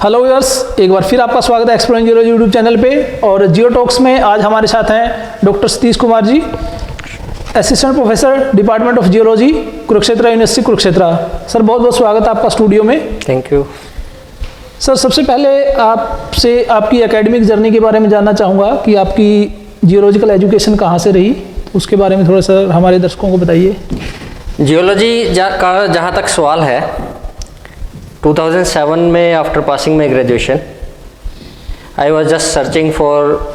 Hello viewers, एक बार फिर आपका स्वागत है एक्सप्लोरिंग जियोलॉजी यूट्यूब चैनल पे। और जियो टॉक्स में आज हमारे साथ हैं doctor Satish Kumar ji, assistant professor department of geology, Kurukshetra university Kurukshetra. Sir बहुत बहुत स्वागत है आपका स्टूडियो में। Thank you sir. सबसे पहले आपसे आपकी एकेडमिक जर्नी के बारे में जानना चाहूँगा कि आपकी जियोलॉजिकल एजुकेशन कहाँ से रही, उसके बारे में थोड़ा सा हमारे दर्शकों को बताइए। जियोलॉजी का जहाँ तक सवाल है, 2007 में after passing my graduation I was just searching for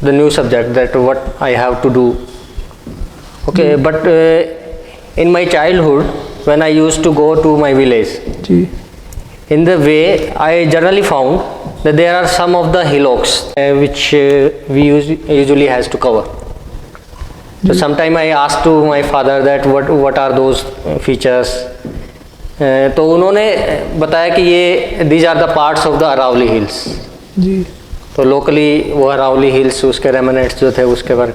the new subject that what I have to do. Okay, but in my childhood when I used to go to my village, in the way I generally found that there are some of the hillocks which we usually has to cover. So sometime I asked to my father that what are those features. तो उन्होंने बताया कि ये these are the parts of the Aravalli Hills. जी। तो locally वो Aravalli hills, उसके remnants जो थे उसके बारे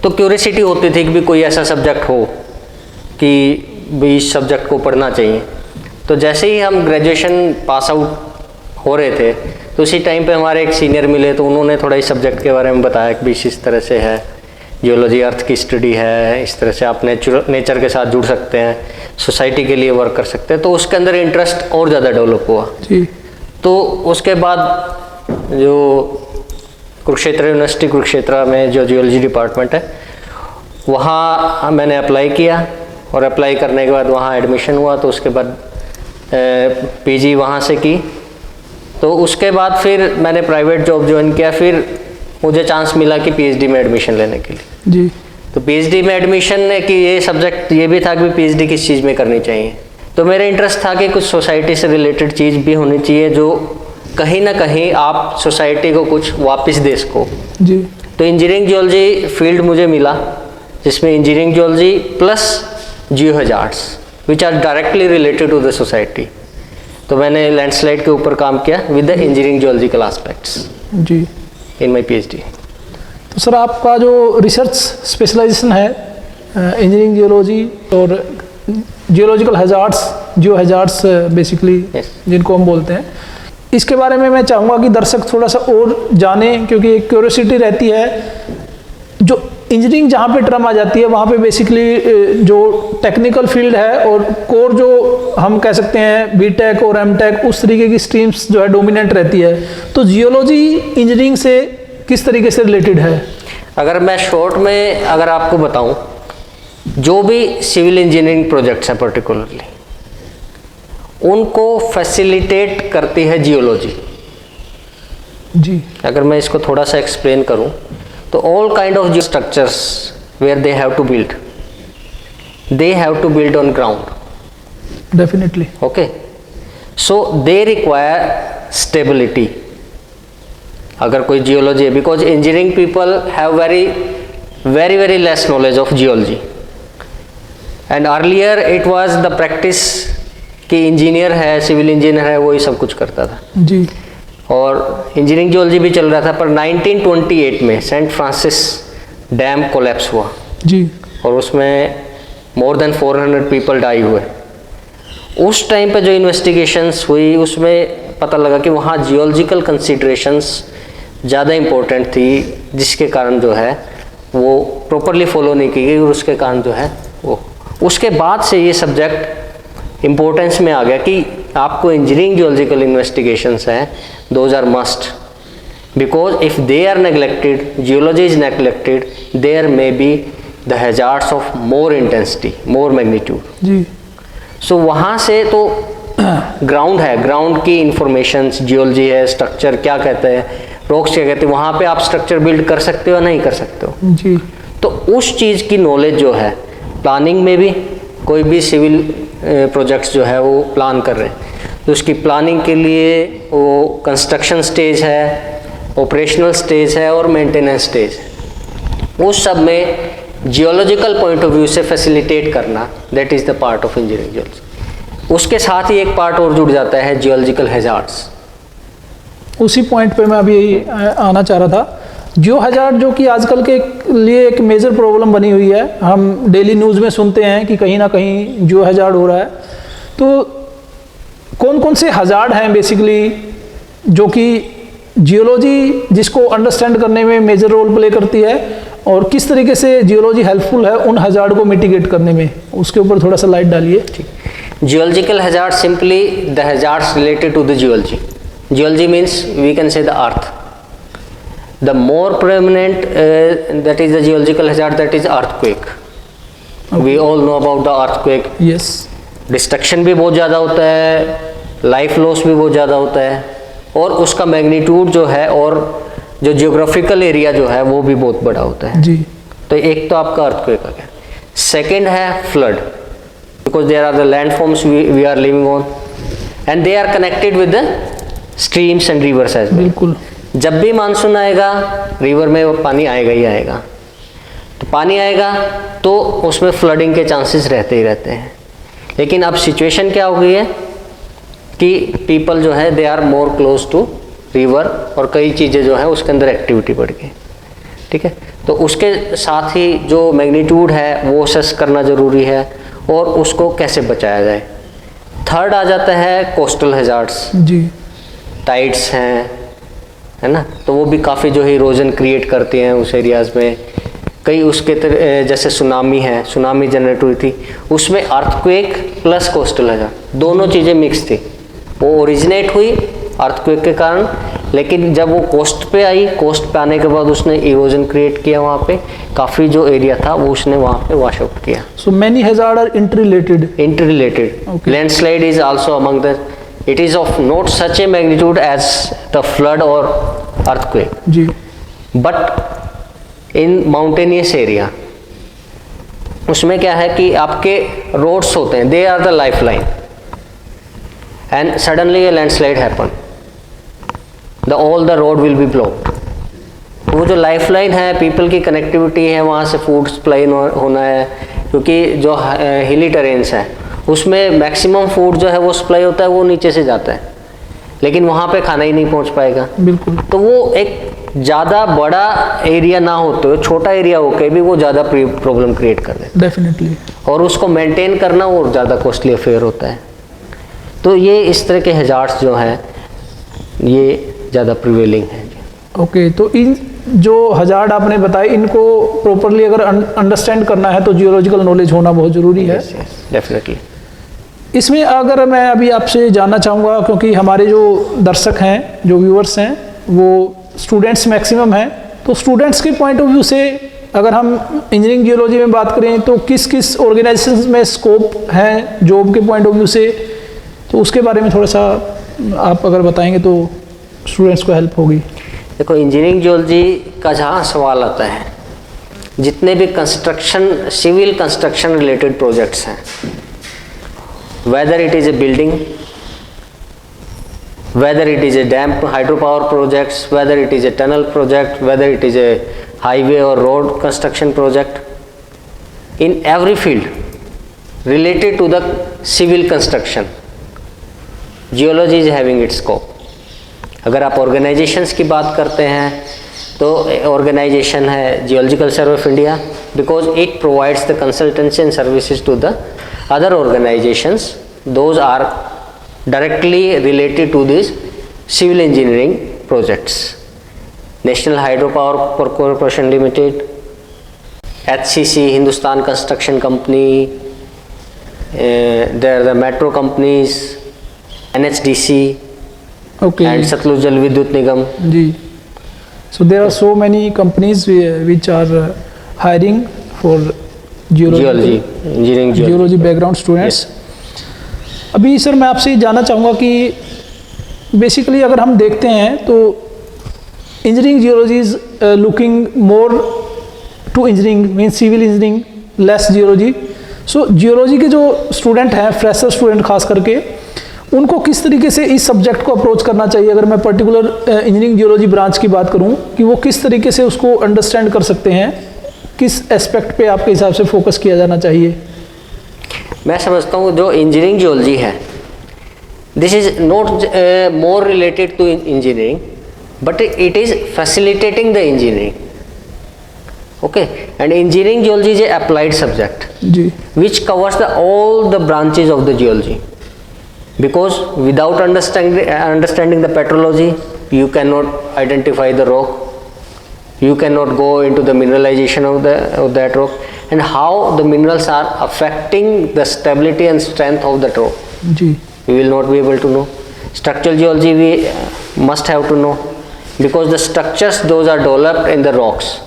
तो क्यूरियोसिटी होती थी कि भी कोई ऐसा सब्जेक्ट हो कि भी इस सब्जेक्ट को पढ़ना चाहिए। तो जैसे ही हम ग्रेजुएशन पास आउट हो रहे थे तो उसी टाइम पे हमारे एक सीनियर मिले, तो उन्होंने थोड़ा इस सब्जेक्ट के बारे में बताया कि भी इस तरह से है, जियोलॉजी अर्थ की स्टडी है, इस तरह से आप नेचर के साथ जुड़ सकते हैं, सोसाइटी के लिए वर्क कर सकते हैं। तो उसके अंदर इंटरेस्ट और ज़्यादा डेवलप हुआ जी। तो उसके बाद जो कुरुक्षेत्र यूनिवर्सिटी कुरुक्षेत्र में जो जियोलॉजी डिपार्टमेंट है वहाँ मैंने अप्लाई किया, और अप्लाई करने के बाद वहाँ एडमिशन हुआ। तो उसके बाद पीजी वहाँ से की। तो उसके बाद फिर मैंने प्राइवेट जॉब ज्वाइन किया, फिर मुझे चांस मिला कि पीएचडी में एडमिशन लेने के लिए जी। तो पीएचडी में एडमिशन ने कि ये सब्जेक्ट ये भी था कि पीएचडी किस चीज़ में करनी चाहिए। तो मेरा इंटरेस्ट था कि कुछ सोसाइटी से रिलेटेड चीज़ भी होनी चाहिए जो कहीं ना कहीं आप सोसाइटी को कुछ वापस दे सको जी। तो इंजीनियरिंग जियोलॉजी फील्ड मुझे मिला, जिसमें engineering geology plus geo hazards which are directly related to the society. तो मैंने लैंडस्लाइड के ऊपर काम किया with the engineering geological aspects ji in my PhD. तो सर आपका जो रिसर्च स्पेशलाइजेशन है इंजीनियरिंग जियोलॉजी और geological hazards, geo hazards basically जिनको हम बोलते हैं, इसके बारे में मैं चाहूँगा कि दर्शक थोड़ा सा और जाने, क्योंकि एक क्यूरियोसिटी रहती है। जो इंजीनियरिंग जहाँ पे टर्म आ जाती है वहाँ पे बेसिकली जो टेक्निकल फील्ड है और कोर जो हम कह सकते हैं बीटेक और एमटेक, उस तरीके की स्ट्रीम्स जो है डोमिनेंट रहती है। तो जियोलॉजी इंजीनियरिंग से किस तरीके से रिलेटेड है? अगर मैं शॉर्ट में अगर आपको बताऊं, जो भी सिविल इंजीनियरिंग प्रोजेक्ट्स हैं पर्टिकुलरली उनको फैसिलिटेट करती है जियोलॉजी जी। अगर मैं इसको थोड़ा सा एक्सप्लेन करूं तो all kind of structures where they have to build on ground. Definitely. Okay. So they require stability. अगर कोई जियोलॉजी है, because engineering people have very less knowledge of geology. And earlier it was the practice कि engineer है, civil engineer है, वही सब कुछ करता था जी। और इंजीनियरिंग जियोलॉजी भी चल रहा था। पर 1928 में सेंट फ्रांसिस डैम कोलैप्स हुआ जी, और उसमें मोर देन 400 पीपल डाई हुए। उस टाइम पे जो इन्वेस्टिगेशंस हुई उसमें पता लगा कि वहाँ जियोलॉजिकल कंसीडरेशंस ज़्यादा इम्पोर्टेंट थी, जिसके कारण जो है वो प्रॉपरली फॉलो नहीं की गई, और उसके कारण जो है वो उसके बाद से ये सब्जेक्ट इम्पोर्टेंस में आ गया कि आपको इंजीनियरिंग जियोलॉजिकल इन्वेस्टिगेशंस हैं, those are must, because if they are neglected, geology is neglected, there may be the hazards of more intensity, more magnitude जी। सो वहाँ से तो ग्राउंड है, ग्राउंड की इंफॉर्मेशन, जियोलॉजी है, स्ट्रक्चर क्या कहते हैं, रॉक्स क्या कहते हैं, वहाँ पे आप स्ट्रक्चर बिल्ड कर सकते हो या नहीं कर सकते हो जी। तो उस चीज़ की नॉलेज जो है प्लानिंग में भी, कोई भी सिविल प्रोजेक्ट्स जो है वो प्लान कर रहे हैं तो उसकी प्लानिंग के लिए वो कंस्ट्रक्शन स्टेज है, ऑपरेशनल स्टेज है और मेंटेनेंस स्टेज है। उस सब में जियोलॉजिकल पॉइंट ऑफ व्यू से फैसिलिटेट करना, that is the part of engineering geology. उसके साथ ही एक पार्ट और जुड़ जाता है जियोलॉजिकल हैजार्ड्स। उसी पॉइंट पे मैं अभी आना चाह रहा था। जियो हजार्ड जो कि आजकल के लिए एक मेजर प्रॉब्लम बनी हुई है, हम डेली न्यूज़ में सुनते हैं कि कहीं ना कहीं जियो हजार्ड हो रहा है। तो कौन कौन से हजार्ड हैं बेसिकली जो कि जियोलॉजी जिसको अंडरस्टैंड करने में मेजर रोल प्ले करती है, और किस तरीके से जियोलॉजी हेल्पफुल है उन हजार्ड को मिटिगेट करने में, उसके ऊपर थोड़ा सा लाइट डालिए। Geological hazard, simply the hazards related to the geology. Geology means we can say the earth. The more preeminent that is the geological hazard, that is earthquake. We all know about the earthquake. Yes, destruction भी बहुत ज़्यादा होता है, life loss भी बहुत ज़्यादा होता है, और उसका मैग्नीट्यूड जो है और जो जियोग्राफिकल एरिया जो है वो भी बहुत बड़ा होता है जी। तो एक तो आपका अर्थक्वेक आ गया। सेकेंड है flood, because there are the landforms we are living on and they are connected with the streams and rivers as well. बिल्कुल, जब भी मानसून आएगा रिवर में वो पानी आएगा ही आएगा, तो पानी आएगा तो उसमें फ्लडिंग के चांसेस रहते ही रहते हैं। लेकिन अब सिचुएशन क्या हो गई है कि पीपल जो है they are more close to river, और कई चीज़ें जो है उसके अंदर एक्टिविटी बढ़ गई, ठीक है। तो उसके साथ ही जो मैग्नीट्यूड है वो असेस करना ज़रूरी है, और उसको कैसे बचाया जाए। थर्ड आ जाता है कोस्टल हैजार्ड्स, जी। टाइड्स हैं, है ना, तो वो भी काफ़ी जो है इरोजन क्रिएट करती हैं उस एरियाज़ में। कई उसके जैसे सुनामी है, सुनामी जनरेट हुई थी, उसमें अर्थक्वेक प्लस कोस्टल हैजार्ड दोनों चीज़ें मिक्स थी। वो ओरिजिनेट हुई अर्थक्वेक के कारण, लेकिन जब वो कोस्ट पे आई, कोस्ट पे आने के बाद उसने इरोजन क्रिएट किया, वहाँ पे काफ़ी जो एरिया था वो उसने वहाँ पे वॉश आउट किया। So many hazard are interrelated. Okay. Landslide is also among the, it is of not such a magnitude as the flood और अर्थक्वेक, जी। बट इन माउंटेनियस एरिया उसमें क्या है कि आपके रोड्स होते हैं, they are the life line, and suddenly a landslide happen, the all the road will be blocked. वो जो लाइफ लाइन है, पीपल की कनेक्टिविटी है, वहाँ से फूड सप्लाई होना है, क्योंकि जो हिली टेरेन्स है उसमें मैक्सिमम फूड जो है वो सप्लाई होता है, वो नीचे से जाता है, लेकिन वहाँ पे खाना ही नहीं पहुँच पाएगा। बिल्कुल। तो वो एक ज़्यादा बड़ा एरिया ना होते हुए छोटा एरिया होकर भी वो ज़्यादा प्रॉब्लम क्रिएट कर देता डेफिनेटली। है, और उसको मेंटेन करना और ज़्यादा कॉस्टली अफेयर होता है। तो ये इस तरह के हैजार्ड्स जो हैं ये ज़्यादा प्रिवेलिंग है। ओके, तो इन जो हजार्ड आपने बताए इनको प्रॉपरली अगर अंडरस्टैंड करना है तो जियोलॉजिकल नॉलेज होना बहुत ज़रूरी है। डेफिनेटली। इसमें अगर मैं अभी आपसे जानना चाहूँगा, क्योंकि हमारे जो दर्शक हैं, जो व्यूअर्स हैं, वो स्टूडेंट्स मैक्सिमम हैं, तो स्टूडेंट्स के पॉइंट ऑफ व्यू से अगर हम इंजीनियरिंग जियोलॉजी में बात करें तो किस किस ऑर्गेनाइजेशंस में स्कोप है जॉब के पॉइंट ऑफ व्यू से, तो उसके बारे में थोड़ा सा आप अगर बताएंगे तो स्टूडेंट्स को हेल्प होगी। देखो, इंजीनियरिंग जियोलॉजी का जहाँ सवाल आता है, जितने भी construction, civil construction related projects हैं, whether it is a building, whether it is a dam hydro power projects, whether it is a tunnel project, whether it is a highway और road construction project, in every field related to the civil construction geology is having its scope. अगर आप organisations की बात करते हैं तो organisation है geological survey of India, because it provides the consultancy and services to the other organisations, those are directly related to this civil engineering projects. National hydro power corporation limited, HCC, Hindustan construction company, there the metro companies, NHDC, okay, and Satluj Jal Vidyut Nigam. Ji. So there are so many companies which are hiring for Geology, engineering geology. Geology background students. अभी sir मैं आपसे जानना चाहूँगा कि basically अगर हम देखते हैं तो engineering geology is looking more to engineering mean civil engineering, less geology. So geology के जो स्टूडेंट हैं, फ्रेशर स्टूडेंट खास करके, उनको किस तरीके से इस सब्जेक्ट को अप्रोच करना चाहिए? अगर मैं पर्टिकुलर इंजीनियरिंग जियोलॉजी ब्रांच की बात करूं कि वो किस तरीके से उसको अंडरस्टैंड कर सकते हैं, किस एस्पेक्ट पे आपके हिसाब से फोकस किया जाना चाहिए? मैं समझता हूँ जो इंजीनियरिंग जियोलॉजी है, this is not more related to engineering, but it is facilitating the engineering, okay. And engineering geology is a applied subject ji, which covers the all the branches of the geology. because without understanding the petrology, you cannot identify the rock, you cannot go into the mineralization of that rock, and how the minerals are affecting the stability and strength of that rock. Ji We will not be able to know. Structural geology we must have to know, because the structures those are developed in the rocks,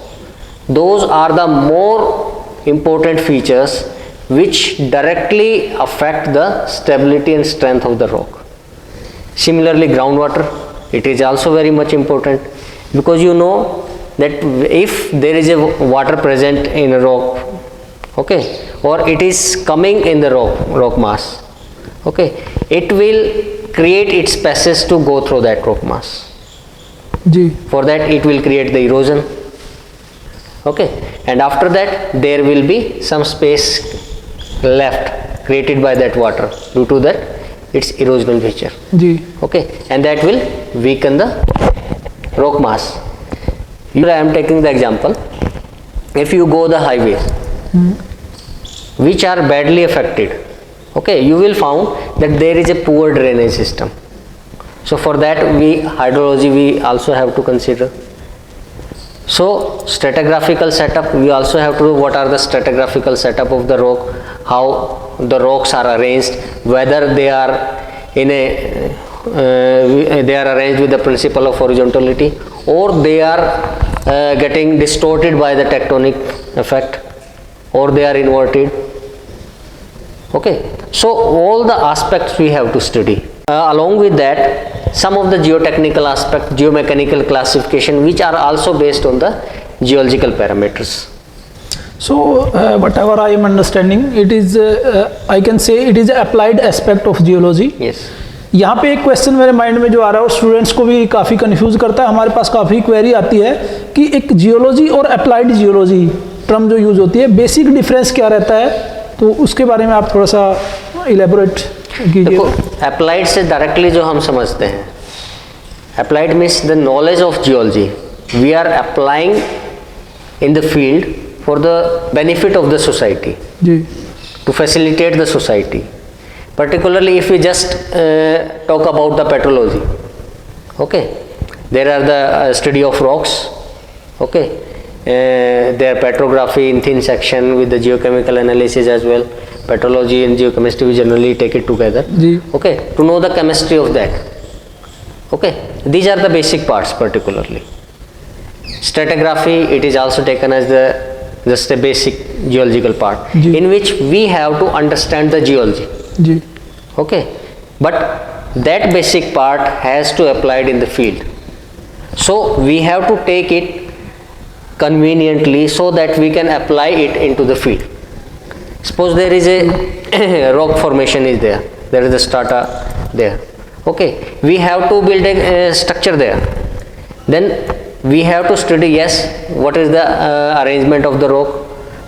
those are the more important features which directly affect the stability and strength of the rock. Similarly, groundwater, it is also very much important, because you know that if there is a water present in a rock, okay, or it is coming in the rock mass, okay, it will create its passage to go through that rock mass. Ji For that it will create the erosion, okay, and after that there will be some space left created by that water due to that its erosional feature, ji okay, and that will weaken the rock mass. Here I am taking the example, if you go the highways which are badly affected, okay, you will found that there is a poor drainage system. So for that hydrology we also have to consider. So stratigraphical setup, we also have to know what are the stratigraphical setup of the rock, how the rocks are arranged, whether they are in a they are arranged with the principle of horizontality, or they are getting distorted by the tectonic effect, or they are inverted. Okay, so all the aspects we have to study. Along with that, some of the geotechnical aspect, geomechanical classification, which are also based on the geological parameters. So whatever I am understanding, it is I can say it is applied aspect of geology. Yes. यहाँ पे एक question मेरे mind में जो आ रहा है और students को भी काफ़ी कंफ्यूज करता है, हमारे पास काफ़ी क्वेरी आती है कि एक जियोलॉजी और अप्लाइड जियोलॉजी टर्म जो यूज़ होती है, बेसिक डिफरेंस क्या रहता है, तो उसके बारे में आप थोड़ा सा इलेबोरेट कीजिए। देखो, अप्लाइड से डायरेक्टली जो हम समझते हैं, applied means the knowledge of geology we are applying in the field for the benefit of the society, ji to facilitate the society. Particularly if we just talk about the petrology, okay, there are the study of rocks, okay, their petrography in thin section with the geochemical analysis as well. Petrology and geochemistry we generally take it together, okay, to know the chemistry of that. Okay, these are the basic parts. Particularly stratigraphy, it is also taken as the just a basic geological part in which we have to understand the geology. Ji Okay, but that basic part has to applied in the field, so we have to take it conveniently so that we can apply it into the field. Suppose there is a rock formation is there, there is a strata there, okay, we have to build a structure there, then we have to study, yes, what is the arrangement of the rock,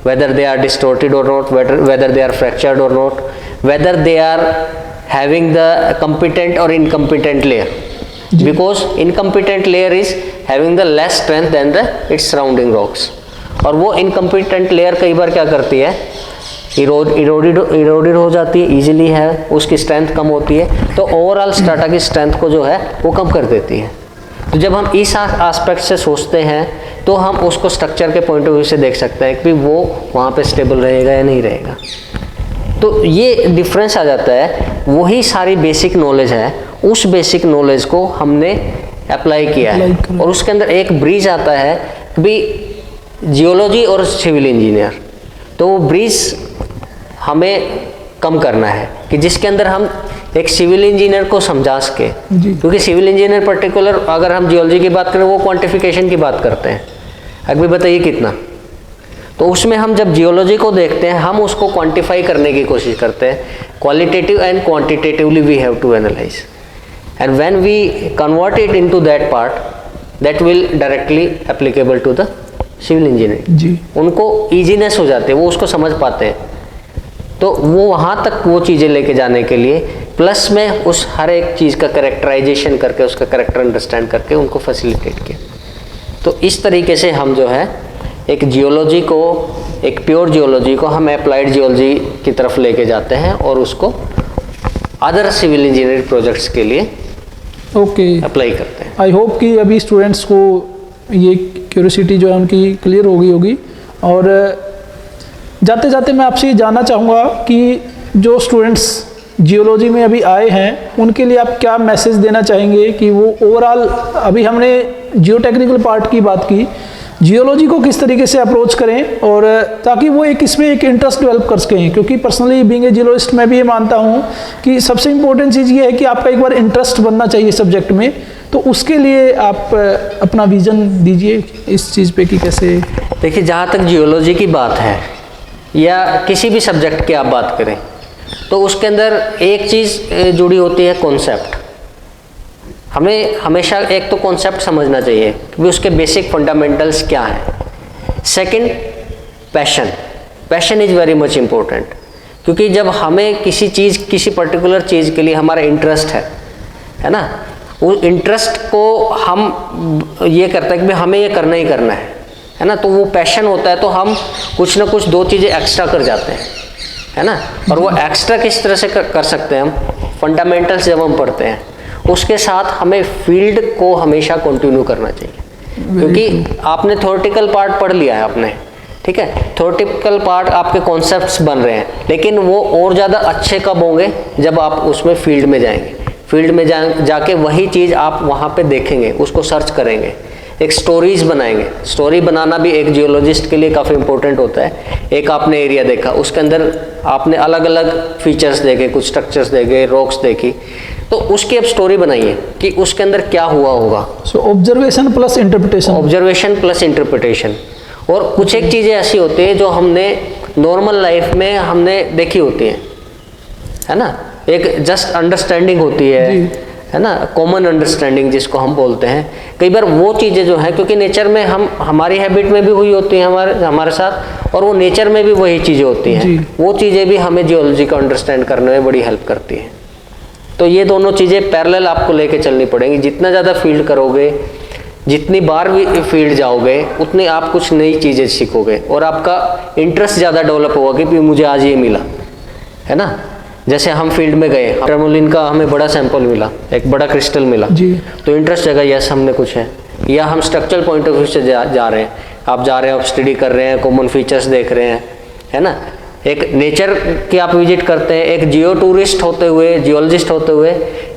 whether they are distorted or not, whether they are fractured or not, whether they are having the competent or incompetent layer, because incompetent layer is having the less strength than the its surrounding rocks, और वो incompetent layer कई बार क्या करती है, eroded हो जाती है easily है, उसकी स्ट्रेंथ कम होती है, तो ओवरऑल स्ट्राटा की स्ट्रेंथ को जो है वो कम कर देती है. तो जब हम इस एस्पेक्ट से सोचते हैं तो हम उसको स्ट्रक्चर के पॉइंट ऑफ व्यू से देख सकते हैं कि वो वहाँ पे स्टेबल रहेगा या नहीं रहेगा. तो ये डिफरेंस आ जाता है, वही सारी बेसिक नॉलेज है, उस बेसिक नॉलेज को हमने अप्लाई किया है, और उसके अंदर एक ब्रिज आता है कि जियोलॉजी और सिविल इंजीनियर, तो वो ब्रिज हमें कम करना है कि जिसके अंदर हम एक सिविल इंजीनियर को समझा सके, क्योंकि सिविल इंजीनियर पर्टिकुलर अगर हम जियोलॉजी की बात करें वो क्वांटिफिकेशन की बात करते हैं, अभी बताइए कितना, तो उसमें हम जब जियोलॉजी को देखते हैं हम उसको क्वांटिफाई करने की कोशिश करते हैं, qualitative and quantitatively we have to analyse, and when we convert it into that part that will directly applicable to the civil engineering. जी उनको ईजीनेस हो जाते हैं, वो उसको समझ पाते हैं, तो वो वहाँ तक वो चीज़ें लेके जाने के लिए प्लस में उस हर एक चीज़ का कैरेक्टराइजेशन करके उसका कैरेक्टर अंडरस्टैंड करके उनको फैसिलिटेट किया. तो इस तरीके से हम जो है एक जियोलॉजी को, एक प्योर जियोलॉजी को हम अप्लाइड जियोलॉजी की तरफ लेके जाते हैं और उसको अदर सिविल इंजीनियरिंग प्रोजेक्ट्स के लिए ओके, अप्लाई करते हैं। आई होप कि अभी स्टूडेंट्स को ये क्यूरियोसिटी जो है उनकी क्लियर हो गई होगी। और जाते जाते मैं आपसे ये जानना चाहूँगा कि जो स्टूडेंट्स जियोलॉजी में अभी आए हैं उनके लिए आप क्या मैसेज देना चाहेंगे कि वो ओवरऑल, अभी हमने जियो टेक्निकल पार्ट की बात की, जियोलॉजी को किस तरीके से अप्रोच करें और ताकि वो एक इसमें एक इंटरेस्ट डेवलप कर सकें। क्योंकि पर्सनली बीइंग ए जियोलॉजिस्ट मैं भी ये मानता हूँ कि सबसे इम्पोर्टेंट चीज़ ये है कि आपका एक बार इंटरेस्ट बनना चाहिए सब्जेक्ट में। तो उसके लिए आप अपना विज़न दीजिए इस चीज़ पे कि कैसे। देखिए, जहाँ तक जियोलॉजी की बात है या किसी भी सब्जेक्ट की आप बात करें तो उसके अंदर एक चीज़ जुड़ी होती है, कॉन्सेप्ट। हमें हमेशा एक तो कॉन्सेप्ट समझना चाहिए कि उसके बेसिक फंडामेंटल्स क्या हैं। Second, passion is very much important, क्योंकि जब हमें किसी पर्टिकुलर चीज़ के लिए हमारा इंटरेस्ट है ना, वो इंटरेस्ट को हम ये करते हैं कि हमें ये करना ही करना है ना, तो वो पैशन होता है तो हम कुछ ना कुछ दो चीज़ें एक्स्ट्रा कर जाते हैं, है ना। और वो एक्स्ट्रा किस तरह से कर सकते हैं हम, फंडामेंटल्स जब हम पढ़ते हैं उसके साथ हमें फील्ड को हमेशा कंटिन्यू करना चाहिए। क्योंकि आपने थ्योरेटिकल पार्ट पढ़ लिया है आपने, ठीक है, थ्योरेटिकल पार्ट आपके कॉन्सेप्ट्स बन रहे हैं, लेकिन वो और ज़्यादा अच्छे कब होंगे जब आप उसमें फील्ड में जाएंगे। फील्ड में जाके वही चीज़ आप वहाँ पे देखेंगे, उसको सर्च करेंगे, एक स्टोरीज बनाएंगे। स्टोरी बनाना भी एक जियोलॉजिस्ट के लिए काफ़ी इंपॉर्टेंट होता है। एक आपने एरिया देखा, उसके अंदर आपने अलग अलग फीचर्स देखे, कुछ स्ट्रक्चर्स देखे, रॉक्स देखी, तो उसकी अब स्टोरी बनाइए कि उसके अंदर क्या हुआ होगा। So observation plus interpretation. Observation plus interpretation. और कुछ एक चीज़ें ऐसी होती है जो हमने नॉर्मल लाइफ में हमने देखी होती है ना, एक जस्ट अंडरस्टैंडिंग होती है ना, कॉमन अंडरस्टैंडिंग जिसको हम बोलते हैं। कई बार वो चीज़ें जो है, क्योंकि नेचर में हमारी हैबिट में भी हुई होती हैं हमारे साथ, और वो नेचर में भी वही चीज़ें होती हैं, वो चीज़ें भी हमें जियोलॉजी को अंडरस्टैंड करने में बड़ी हेल्प करती हैं। तो ये दोनों चीज़ें पैरेलल आपको लेके चलनी पड़ेंगी। जितना ज़्यादा फील्ड करोगे, जितनी बार भी फील्ड जाओगे, उतनी आप कुछ नई चीज़ें सीखोगे और आपका इंटरेस्ट ज़्यादा डेवलप होगा कि मुझे आज ये मिला, है ना। जैसे हम फील्ड में गए, टर्मोलिन का हमें बड़ा सैंपल मिला, एक बड़ा क्रिस्टल मिला जी, तो इंटरेस्ट जगह यस हमने कुछ है, या हम स्ट्रक्चरल पॉइंट ऑफ व्यू से जा रहे हैं, आप जा रहे हैं, आप स्टडी कर रहे हैं, कॉमन फीचर्स देख रहे हैं, है ना। एक नेचर की आप विजिट करते हैं, एक जियो टूरिस्ट होते हुए, जियोलॉजिस्ट होते हुए,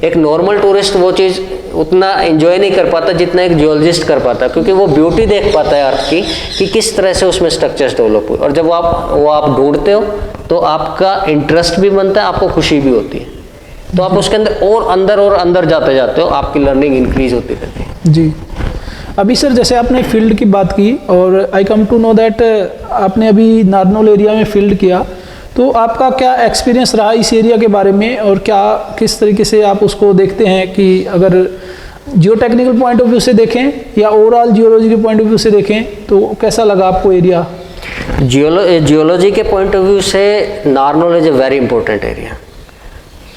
एक नॉर्मल टूरिस्ट वो चीज़ उतना एंजॉय नहीं कर पाता जितना एक जियोलॉजिस्ट कर पाता, क्योंकि वो ब्यूटी देख पाता है अर्थ की कि किस तरह से उसमें स्ट्रक्चर्स डेवलप हुए। और जब आप ढूंढते हो तो आपका इंटरेस्ट भी बनता है, आपको खुशी भी होती है, तो आप उसके अंदर और अंदर जाते हो, आपकी लर्निंग इंक्रीज होती रहती है। जी, अभी सर जैसे आपने फील्ड की बात की और आई कम टू नो दैट आपने अभी नारनौल एरिया में फील्ड किया, तो आपका क्या एक्सपीरियंस रहा इस एरिया के बारे में और किस तरीके से आप उसको देखते हैं कि अगर जियो टेक्निकल पॉइंट ऑफ व्यू से देखें या ओवरऑल जियोलॉजी के पॉइंट ऑफ व्यू से देखें तो कैसा लगा आपको एरिया? जियोलॉजी के पॉइंट ऑफ व्यू से Narnaul is a very important area,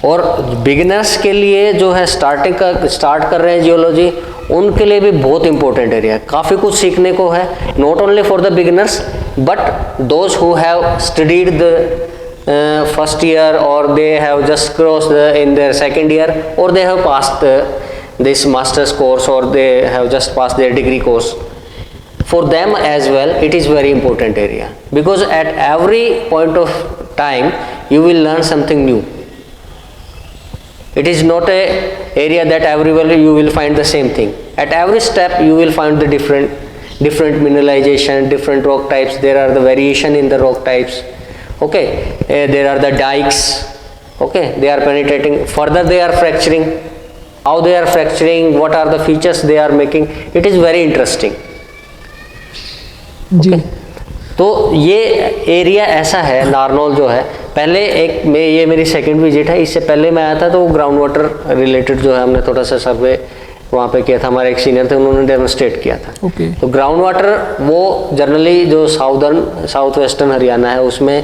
और बिगिनर्स के लिए जो है स्टार्ट कर रहे हैं जियोलॉजी, उनके लिए भी बहुत इंपॉर्टेंट एरिया है। काफ़ी कुछ सीखने को है, not only for the beginners but those who have studied the first year और they have just cross in their second year और they have passed this masters course और they have just passed their degree course. For them as well, it is very important area, because at every point of time you will learn something new. It is not a area that everywhere you will find the same thing. At every step you will find the different mineralization, different rock types. There are the variation in the rock types. Okay, there are the dikes. Okay, they are penetrating. Further they are fracturing. How they are fracturing? What are the features they are making? It is very interesting. जी. तो ये area ऐसा है, नारनौल जो है, पहले ये मेरी second visit है. इससे पहले मैं आया था तो ग्राउंड वाटर रिलेटेड जो है हमने थोड़ा सा सर्वे वहाँ पे किया था. हमारे एक सीनियर थे, उन्होंने डेमोन्स्ट्रेट किया था. तो ग्राउंड वाटर वो जनरली जो साउथ वेस्टर्न हरियाणा है उसमें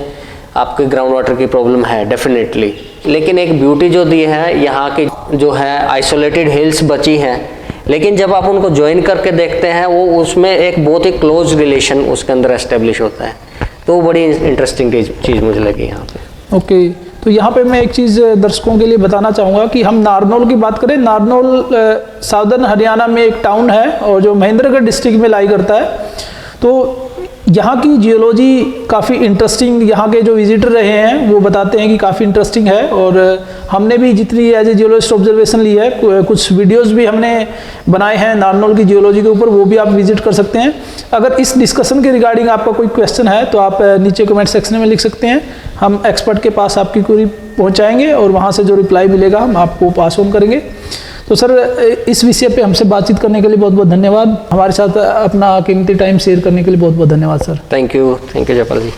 आपके ग्राउंड वाटर की प्रॉब्लम है डेफिनेटली. लेकिन एक ब्यूटी जो दी है, यहाँ की जो है आइसोलेटेड हिल्स बची हैं, लेकिन जब आप उनको ज्वाइन करके देखते हैं वो उसमें एक बहुत ही क्लोज रिलेशन उसके अंदर एस्टेब्लिश होता है. तो वो बड़ी इंटरेस्टिंग चीज़ मुझे लगी यहाँ पे. ओके, तो यहाँ पे मैं एक चीज़ दर्शकों के लिए बताना चाहूँगा कि हम नारनौल की बात करें, नारनौल साउदर्न हरियाणा में एक टाउन है और जो महेंद्रगढ़ डिस्ट्रिक्ट में लाई करता है। तो यहाँ की जियोलॉजी काफ़ी इंटरेस्टिंग, यहाँ के जो विजिटर रहे हैं वो बताते हैं कि काफ़ी इंटरेस्टिंग है। और हमने भी जितनी एज ए जियोलॉजिस्ट ऑब्जर्वेशन ली है, कुछ वीडियोस भी हमने बनाए हैं नारनौल की जियोलॉजी के ऊपर, वो भी आप विजिट कर सकते हैं। अगर इस डिस्कशन के रिगार्डिंग आपका कोई क्वेश्चन है तो आप नीचे कमेंट सेक्शन में लिख सकते हैं, हम एक्सपर्ट के पास आपकी क्वेरी पहुँचाएँगे और वहाँ से जो रिप्लाई मिलेगा हम आपको पास ऑन करेंगे। तो सर, इस विषय पे हमसे बातचीत करने के लिए बहुत बहुत धन्यवाद। हमारे साथ अपना कीमती टाइम शेयर करने के लिए बहुत बहुत धन्यवाद सर। Thank you Jaipal ji.